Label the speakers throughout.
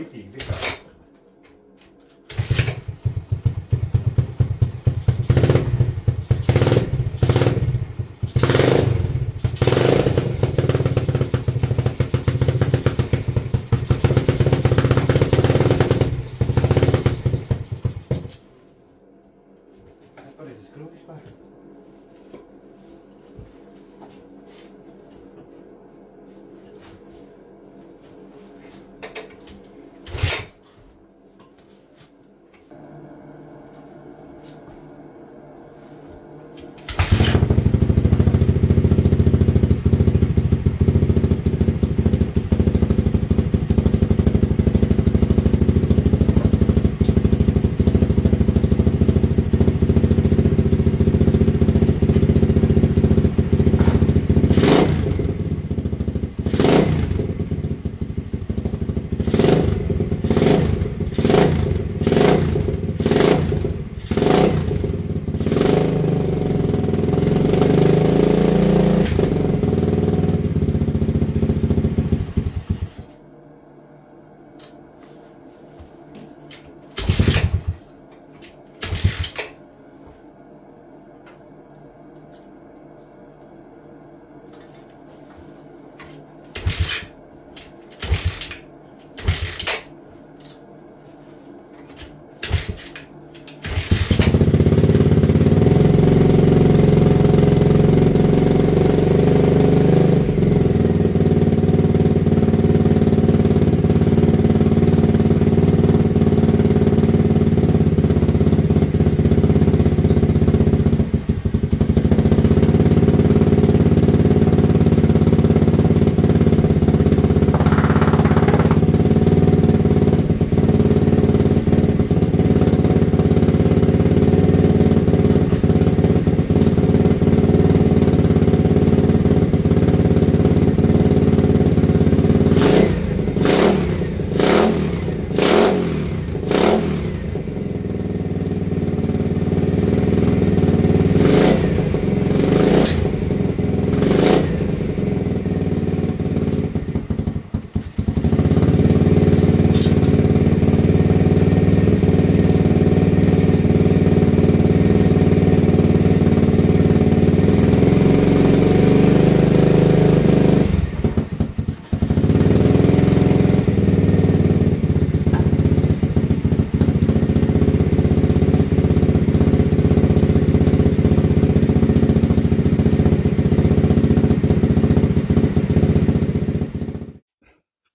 Speaker 1: ritīgi tikai.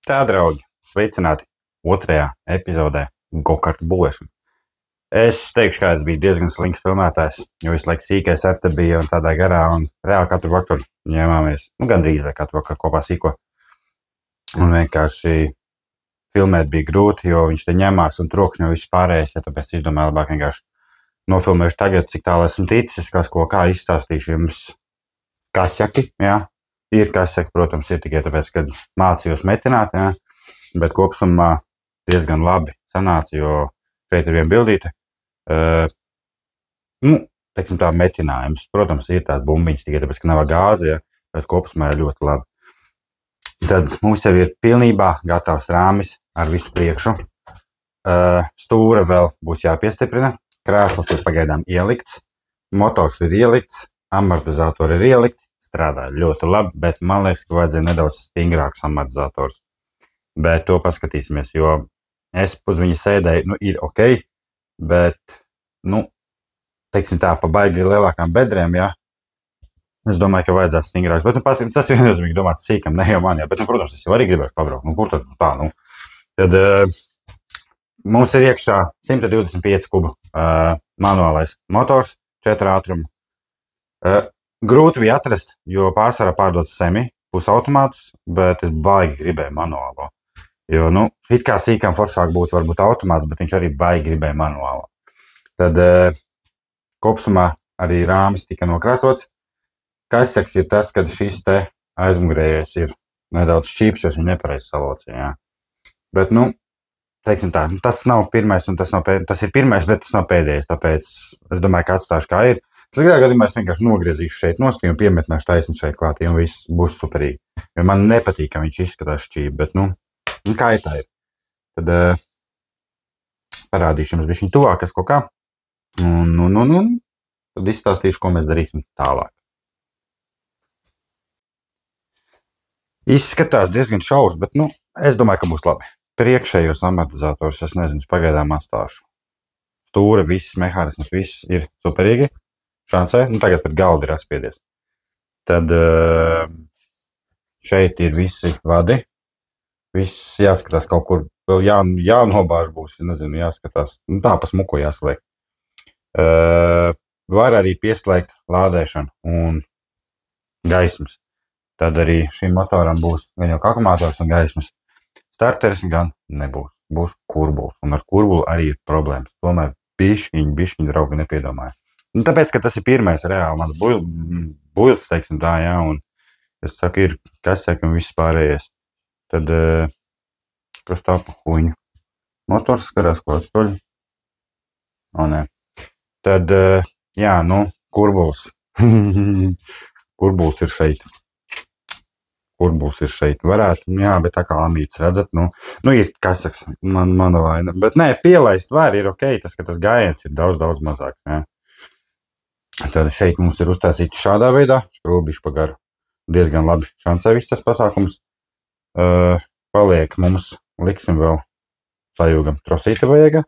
Speaker 1: Tā, draugi, sveicināti otrajā epizodē gokartu būvēšana. Es teikšu, ka es biju diezgan slinks filmētājs, jo visu laiku sīkais arte bija un tādā garā, un reāli katru vakaru ņēmāmies, gandrīz vai katru vakaru kopā sīko. Un vienkārši filmēt bija grūti, jo viņš te ņemās un trokšņo viss pārējais, ja tāpēc izdomāju labāk vienkārši nofilmēšu tagad, cik tālu esmu ticis, kas ko kā izstāstīšu jums kasjaki, jā. Ir kasjaki, protams, ir tikai tāpēc, ka mācījos metināt, jā, bet kopsumā diezgan labi sanāca, jo šeit ir viena bildīte. Teiksim tā, metinājums. Protams, ir tās bumbiņas tikai tāpēc, ka nav gāze, jā, bet kopsumā ir ļoti labi. Tad mums jau ir pilnībā gatavs rāmis ar visu priekšu. Stūra vēl būs jāpiestiprina. Krēsls ir pagaidām ielikts. Motors ir ielikts. Amortizatori ir ielikti. Strādā ļoti labi, bet man liekas, ka vajadzēja nedaudz stingrāks amortizators. Bet to paskatīsimies, jo es uz viņa sēdēju, ir ok, bet, teiksim tā, pa baigi lielākām bedrēm, jā. Es domāju, ka vajadzētu stingrāks, bet tas viennozīmīgi domāts sīkam, ne jau man, jā, bet, protams, es jau arī gribēšu pabraukt, kur tad tā, Tad mums ir iekšā 125 kubu manuālais motors, 4 ātrumi. Grūti bija atrast, jo pārsvarā pārdod semi pusautomātus, bet es baigi gribēju manuālo. Jo, it kā sīkām foršāk būtu varbūt automāts, bet viņš arī baigi gribēja manuālo. Tad kopsumā arī rāmis tika nokrāsots. Kasjaks ir tas, kad šis te aizmugurējais ir nedaudz šķīps, jo viņš nepareizi salocīja. Bet, teiksim tā, tas nav pirmais un tas ir pirmais, bet tas nav pēdējais, tāpēc es domāju, ka atstāšu kā ir. Sliktākajā gadījumā es vienkārši nogriezīšu šeit nosti un piemetināšu taisni šeit klātī, un viss būs superīgi. Jo man nepatīk, ka viņš izskatās šķīvi, bet, kā ir tā ir. tad parādīšu jums bišķiņ tuvāk, kas kaut kā. Un tad izstāstīšu, ko mēs darīsim tālāk. Izskatās diezgan šaurs, bet, es domāju, ka būs labi. Priekšējos amortizatorus, es nezinu, pagaidām atstāšu. Stūra, viss mehānisms, viss ir superīgi. Šancē, tagad pat galdi ir atspiedies. Tad šeit ir visi vadi. Viss jāskatās kaut kur, vēl jānobāž būs, nezinu, jāskatās. Tā pa smuku jāsliek. Var arī pieslēgt lādēšanu un gaismas. Tad arī šim motoram būs gan jau akumulātors un gaismas. Starteris gan nebūs. Būs kurbuls. Un ar kurbulu arī ir problēmas. Tomēr bišķiņ draugi nepiedomāja. Tāpēc, ka tas ir pirmais reāli mans builds, teiksim tā, jā, un es saku, ir kasēk un viss pārējais. Tad, kas tā pa huņu? Motors skarās kaut stoļi. Nē. Tad, jā, kurbuls. Kurbuls ir šeit. Kurbuls ir šeit. Varētu, jā, bet tā kā amīts, redzat, ir kasaks, mana vaina. Bet nē, pielaist var, ir ok, tas, ka tas gājiens ir daudz mazāks, jā. Tad šeit mums ir uztaisīts šādā veidā, skrūbiši pa garu. Diezgan labi šancē viss tas pasākums. Paliek mums, liksim vēl sajūgam trosīta vajag.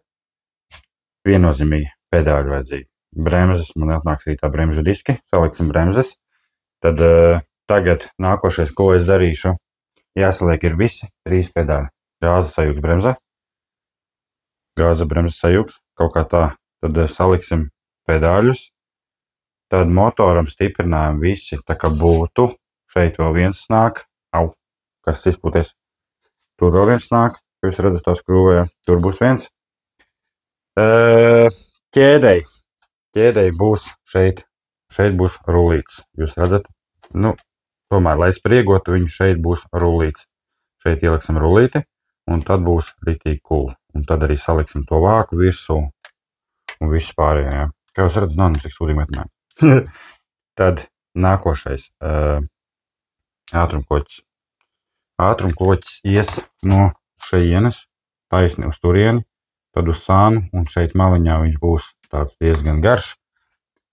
Speaker 1: Viennozīmīgi pedāļu vajadzīgi. Bremzes, man atnāks arī tā bremžu diski, saliksim bremzes. Tad tagad nākošais, ko es darīšu, jāsaliek ir visi 3 pedāļi. Gāza sajūgs bremze. Gāza bremze sajūgs, kaut kā tā. Tad saliksim pedāļus. Tad motoram stiprinājumu visi tā kā būtu. Šeit vēl viens nāk. Au, kas izpūties. Tur vēl viens nāk. Jūs redzat to skrūvē. Tur būs viens. Ķēdei būs šeit. Šeit būs rullīts. Jūs redzat? Tomēr, lai spriegotu, viņu šeit būs rullīts. Šeit ieliksim rullīti. Un tad būs ritīgi cool. Un tad arī saliksim to vāku virsū. Un viss pārējā, jā. Kā jūs redzat, nav tik sūdīgi metināt. Tad nākošais ātrumkloķis. Ātrumkloķis ies no šejienes, taisni uz turieni, tad uz sānu, un šeit maliņā viņš būs tāds diezgan garš.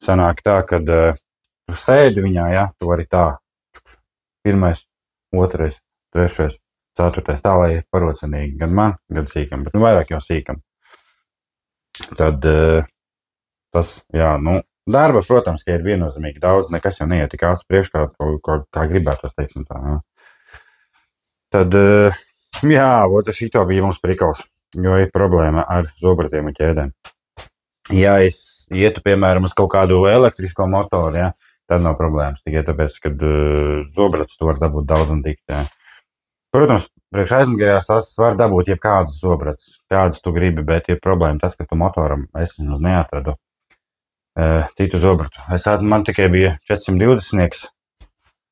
Speaker 1: Sanāk tā, kad tu sēdi viņā, jā, tu vari tā. 1, 2, 3, 4, tā, lai ir parocenīgi gan man, gan sīkam, bet vairāk jau sīkam. Tad tas, jā, darba, protams, ka ir viennozīmīgi daudz, nekas jau neiet tik ātri priekšā, kā gribētos, teiksim tā. Jā. Tad, jā, šito bija mums prikals, jo ir problēma ar zobratiem un ķēdēm. Ja es ietu, piemēram, uz kaut kādu elektrisko motoru, jā, tad nav problēmas. Tikai tāpēc, kad zobratus tu var dabūt daudz un tikt, jā. Protams, priekš aizmugurējās tas var dabūt jebkādus zobratus, kādas tu gribi, bet ir problēma tas, ka tu motoram es neatradu citu zobratu. Man tikai bija 420,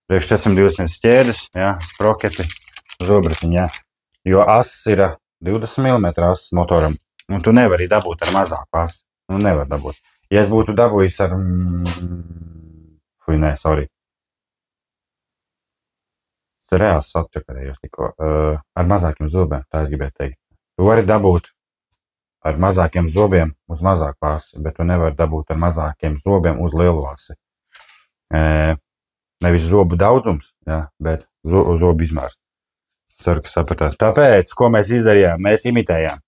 Speaker 1: priekš 420 ķēdes, jā, sproketi, zobratiņi, jā. Jo ass ir 20 mm ass motoram, un tu nevari dabūt ar mazāku asi. Nevar dabūt. Ja es būtu dabūjis ar... Es reāls atčakarējos tikko. Ar mazākiem zobiem, tā es gribēju teikt. Tu vari dabūt ar mazākiem zobiem uz mazāku asi, bet tu nevari dabūt ar mazākiem zobiem uz lielu asi. Nevis zobu daudzums, jā, bet zobu izmērs. Ceru, ka sapratāt. Tāpēc, ko mēs izdarījām? Mēs imitējām.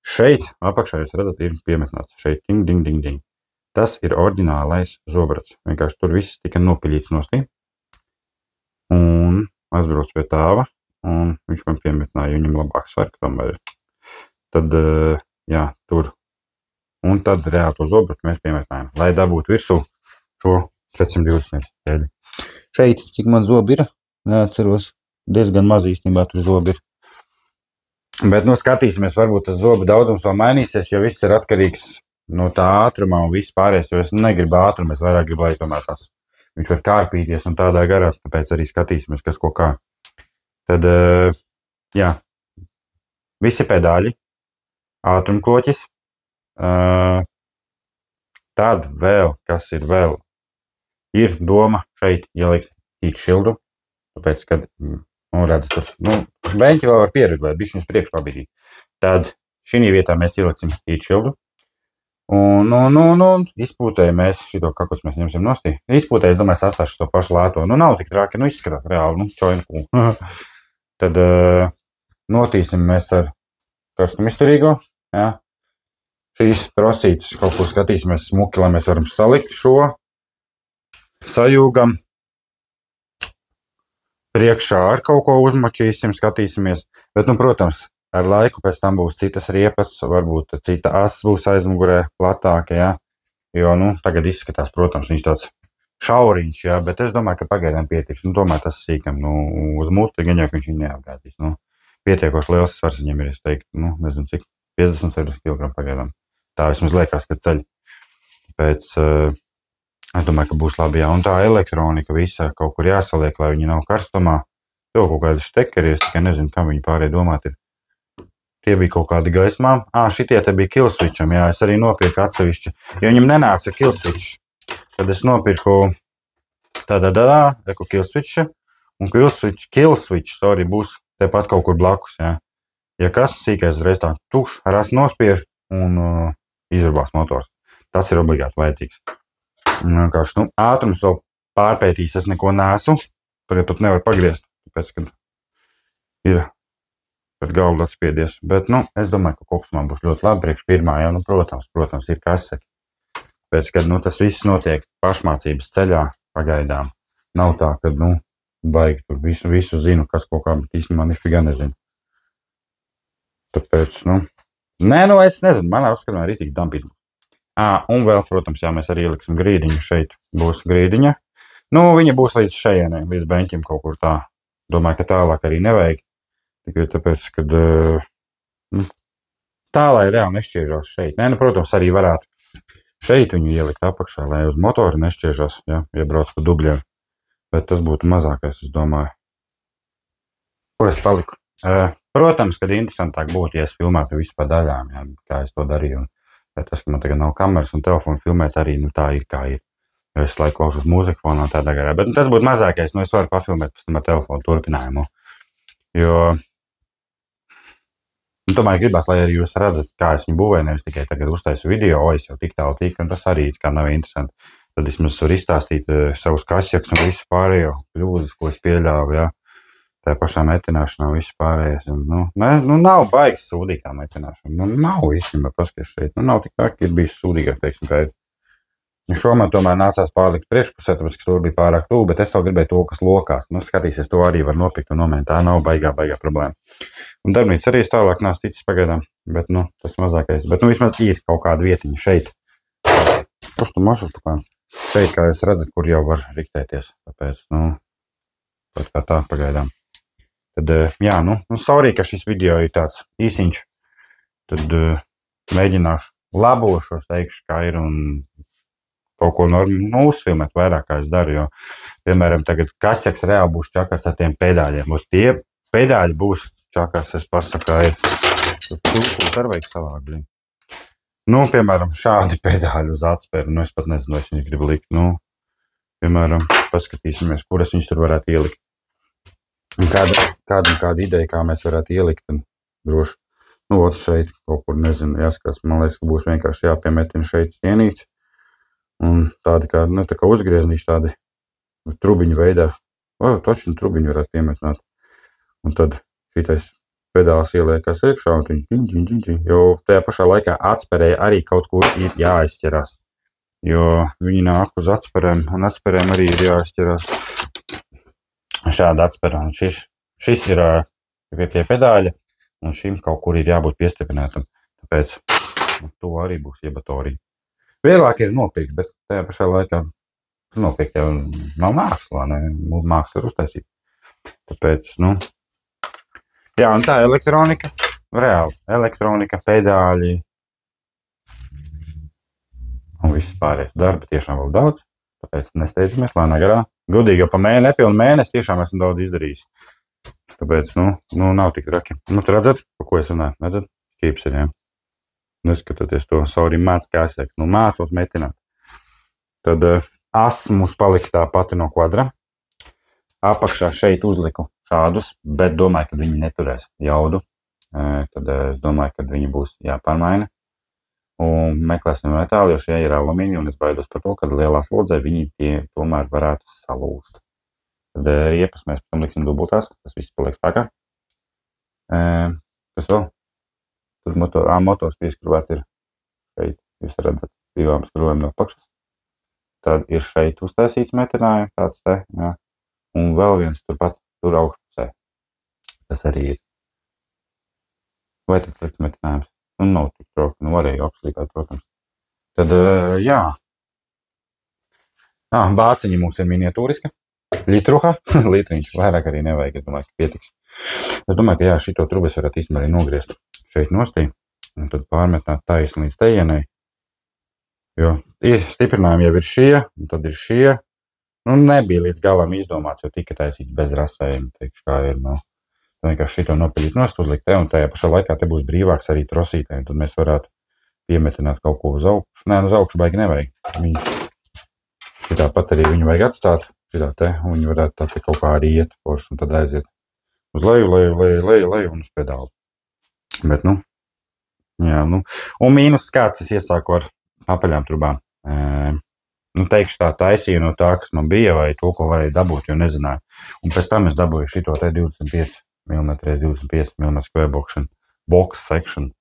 Speaker 1: Šeit apakšā, jūs redzat, ir piemetnāts. Šeit ding, ding, ding, ding. Tas ir oriģinālais zobrats. Vienkārši tur viss tika nopiļīts nostī. Un aizbrauc pie tāva, un viņš man piemetnāja, viņam labāk svarka tomēr. Tad, jā, tur. Un tad reāli to zobratu mēs piemetnājam, lai dabūtu virsū šo 420 ķēdi. Šeit, cik man zobi ir, neatceros, diezgan maz īstenībā tur zobi ir. Bet, skatīsimies, varbūt tas zobu daudzums vēl mainīsies, jo viss ir atkarīgs no tā ātrumā un viss pārējais, jo es negribu ātrumu, es vairāk gribu, lai tomēr tas viņš var kārpīties un tādā garā, tāpēc arī skatīsimies, kas ko kā. Tad, jā, visi pedāļi, ātrumkloķis, tad vēl, kas ir vēl, ir doma šeit ielikt heat shieldu, tāpēc, kad Un redz, tur, beņķi vēl var pieregulēt, bišķi uz priekšu pabīdīt. Tad šī vietā mēs ieliksim īčildu. Un izpūtēji mēs šito kakus mēs ņemsim nostī. Izpūtēji, es domāju, sastāšu to pašu lēto. Nav tik traki, izskatās reāli, čoinu. Tad notīsim mēs ar karstumizturīgo, jā. Šīs trosītes kaut kur skatīsimies smuki, lai mēs varam salikt šo. Sajūgam. Priekšā ar kaut ko uzmačīsim, skatīsimies. Bet, protams, ar laiku pēc tam būs citas riepas, varbūt cita as būs aizmugurē platāka, jā. Jo, tagad izskatās, protams, viņš tāds šauriņš, jā, bet es domāju, ka pagaidām pietiks. Tomēr tas sīkam, uz muti, gan jau, ka viņš viņu neapgādīs. Pietiekoši liels svars viņam ir, es teiktu, nezinu cik, 50 kg pagaidām. Tā vismaz liekas, ka ceļ. Tāpēc es domāju, ka būs labi, jā. Un tā elektronika visa kaut kur jāsaliek, lai viņi nav karstumā. Tev kaut kādi štekeri, es tikai nezinu, kam viņi pārējie domāt ir. Tie bija kaut kādi gaismām. Šitie te bija killswitcham, jā, es arī nopirku atsevišķi. Ja viņam nenāca killswitch, tad es nopirku killswitch, un killswitch, būs tepat kaut kur blakus, jā. Ja kas sīkais uzreiz tā tukš, ras nospiež un izrubās motors. Tas ir obligāti vajadzīgs. Vienkārši, ātrums vēl pārpētīs, es neko nesu. Tagad pat nevar pagriezt, tāpēc, kad ir pēc galda atspiedies. Bet, es domāju, ka kopumā būs ļoti labi priekš pirmā, jā, protams, ir kaseki. Pēc, kad, tas viss notiek pašmācības ceļā pagaidām. Nav tā, ka, baigi tur visu zinu, kas kaut kā, bet īstenībā nifigā nezinu. Tāpēc, es nezinu, manā uzskatā ir rītīgs dampīgs. Un vēl, protams, jā, mēs arī ieliksim grīdiņu šeit. Būs grīdiņa. Viņa būs līdz šejienai, līdz beņķim kaut kur tā. Domāju, ka tālāk arī nevajag. Tikai tāpēc, kad tā, lai reāli nešķiežās šeit. Protams, arī varētu šeit viņu ielikt apakšā, lai uz motoru nešķiežās, ja brauc pa dubļiem. Bet tas būtu mazākais, es domāju. Kur es paliku? Protams, kad interesantāk būtu, ja es filmētu visu pa daļām, jā, kā es to darīju. Bet tas, ka man tagad nav kameras un telefonu filmēt arī, tā ir kā ir. Es laiku klausos mūziku fonā tādā garā. Bet tas būtu mazākais, es varu pafilmēt pēc tam ar telefonu turpinājumu. Jo, tomēr gribās, lai arī jūs redzat, kā es viņu būvēju, nevis tikai tagad uztaisu video, es jau tik tālu tiku, un tas arī kā nav interesanti. Tad es varu izstāstīt savus kasjaks un visu pārējo kļūdas, ko es pieļāvu, jā. Tā pašā metināšanā viss pārējais. Nav baigas sūdīgā metināšana. Nav īstenībā paskaties šeit. Nav tik tā, ka ir bijis sūdīgāk, teiksim, kā ir. Šo man tomēr nācās pārlikt priekšpusē, tāpēc, ka tur bija pārāk tuvu, bet es vēl gribēju to, kas lokās. Skatīsies, to arī var nopirkt un nomēnt. Tā nav baigā problēma. Un darbnīca arī tālāk nāc ticis pagaidām, bet, tas mazākais. Bet, vismaz ir kaut kāda vietiņa šeit. Kurš tu mašas tu kā? Šeit, kā jūs redzat, kur jau var riktēties. Tāpēc, pat kā tā pagaidām. Tad, jā, sorry, ka šis video ir tāds īsiņš. Tad mēģināšu labošos, teikšu, kā ir un kaut ko uzfilmēt vairāk, kā es daru, jo, piemēram, tagad kaseks reāli būs čakars ar tiem pedāļiem. Tie pedāļi būs čakars, es pasaku, kā ir. Tur ar vajag savāk, blin. Piemēram, šādi pedāļi uz atspēru, es pat nezinu, es viņus gribu likt. Piemēram, paskatīsimies, kur es viņus tur varētu ielikt. Un kāda ideja, kā mēs varētu ielikt, un droši, šeit kaut kur, nezinu, jāskatās, man liekas, ka būs vienkārši jāpiemetina šeit stienīts, un tādi kā, tā kā uzgrieznīši tādi trubiņu veidā, točni trubiņu varētu piemetināt, un tad šitais pedāls ieliekās iekšā, un viņš, jo tajā pašā laikā atspērēja arī kaut kur ir jāizķerās, jo viņi nāk uz atspērēm, un atspērēm arī ir jāizķerās. Šāda atspēra, un šis ir tie pedāļi, un šim kaut kur ir jābūt piestiprinātam. Tāpēc to arī būs jebatorija. Vieglāk ir nopirkt, bet tajā pašā laikā nopirkt jau nav mākslā, māksla ir uztaisīt. Tāpēc, jā, un tā elektronika, reāli, elektronika, pedāļi, un viss pārējais darba tiešām vēl daudz. Tāpēc nesteidzamies, lēnā garā. Gudīgi, jo pa nepilnu mēnesi tiešām esmu daudz izdarījis. Tāpēc, nav tik traki. Tu redzat, pa ko es runāju? Redzat? Šķīps ir, jā. Neskatoties to, sorry, māc kāsēks. Mācos metināt. Tad as mums palika tā pati no kvadra. Apakšā šeit uzliku šādus, bet domāju, ka viņi neturēs jaudu. Tad es domāju, ka viņi būs jāpārmaina. Un meklēsim metāli, jo šie ir alumīni, un es baidos par to, ka lielā slodzē viņi tomēr varētu salūst. Tad riepas mēs tam liksim dubultās, tas viss paliek spēkā. Kas vēl? Tur motors pieskrūvēts ir šeit, jūs redzat, 2 skrūvēm no pakšas. Tad ir šeit uztaisīts metinājums, tāds te, jā. Un vēl viens turpat, tur augšpusē. Tas arī ir. Vai tad slikts metinājums? Nu, nav tik trauki, nu varēja apslīpēt, protams. Tad, jā. Bāciņi mums ir miniatūriska. Litruha. Litriņš vairāk arī nevajag, es domāju, ka pietiks. Es domāju, ka jā, šito trubes varētu īstenībā arī nogriezt šeit nostī. Un tad pārmetināt taisni līdz tejienai. Jo stiprinājumi jau ir šie, un tad ir šie. Nu, nebija līdz galam izdomāts, jo tika taisīts bez rasējuma, teikšu, kā ir, nu. Vienkārši šito nopeļīt nost uzlikt te, un tajā pašā laikā te būs brīvāks arī trosītē, un tad mēs varētu piemetināt kaut ko uz augšu. Nē, uz augšu baigi nevajag. Šitā pat arī viņu vajag atstāt, šitā te, un viņi varētu tā te kaut kā arī iet poši, un tad aiziet uz leju, un uz pedāli. Bet, nu, jā, nu. Un mīnus kāds es iesāku ar apaļām trubām. Nu, teikšu tā, taisīju no tā, kas man bija, vai to, ko varēja dabūt, jo nezināju. Un pēc tam es dabūju šito te 25 mm, 25 mm square box section.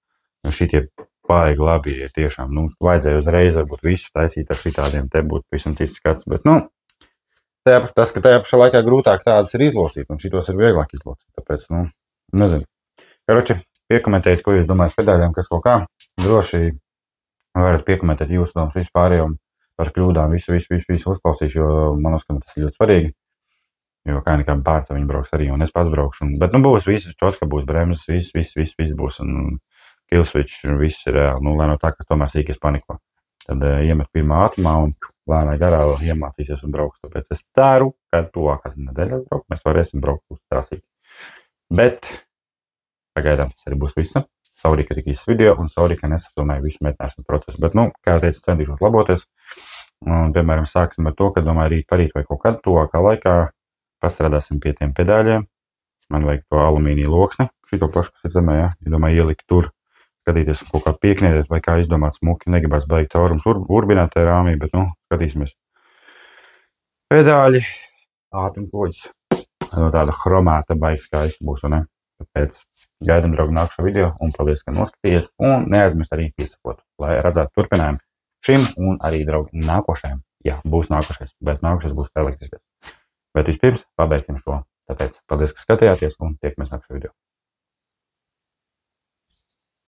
Speaker 1: Šitie pārīgi labi ir tiešām. Nu, vajadzēja uzreiz varbūt visu taisīt ar šitādiem, te būtu pavisam cits skats. Bet, nu, tas, ka tajā pašā laikā grūtāk tādas ir izlocīt, un šitos ir vieglāk izlocīt. Tāpēc, nu, nezinu. Karoči, piekomentējiet, ko jūs domājat pedāļiem, kas kaut kā. Droši varat piekomentēt jūsu domas vispārējiem par kļūdām, visu uzklausīšu, jo man uzskata, tas ir ļoti svarīgi. Jo kā nekā bērns viņi brauks arī, un es pats braukšu. Bet, nu, būs viss, čotka būs bremzes, viss būs, un killswitch, viss ir reāli. Nu, lai no tā, ka tomēr sīkais paniko. Tad iemet pirmā ātrumā un lēnai garā iemācīsies un brauks. Tāpēc es ceru, ka tuvākās nedēļas braukt, mēs varēsim braukt uz tā sīk. Bet pagaidām tas arī būs viss. Sorry, ka tik īsts video, un sorry, ka nesapilnēju visu metināšanas procesu. Bet, nu, kā teicu, centīšos laboties. Un, piemēram, sāksim ar to, ka domāju rīt parīt vai kaut kad tuvākā laikā pastrādāsim pie tiem pedāļiem. Man vajag to alumīniju loksni, šito pašu, kas ir zemē, ja? Ja domāju ielikt tur, skatīties kaut kā piekniedēt vai kā izdomāt smuki, negribas baigt caurums urbināt tajā rāmī, bet, nu, skatīsimies. Pedāļi, ātrumpoģis, no tāda chromāta baigi skaisti būs, un ne? Tāpēc gaidam, draugi, nākušo video, un paldies, ka noskatījies, un neaizmirst arī piesakot, lai redzētu turpinājumu šim, un arī, draugi, nākošajam. Jā, būs nākošais, bet nākošais būs elektriskais. Bet vispirms pabeigsim šo. Tāpēc paldies, ka skatījāties, un tiekamies nākošajā video.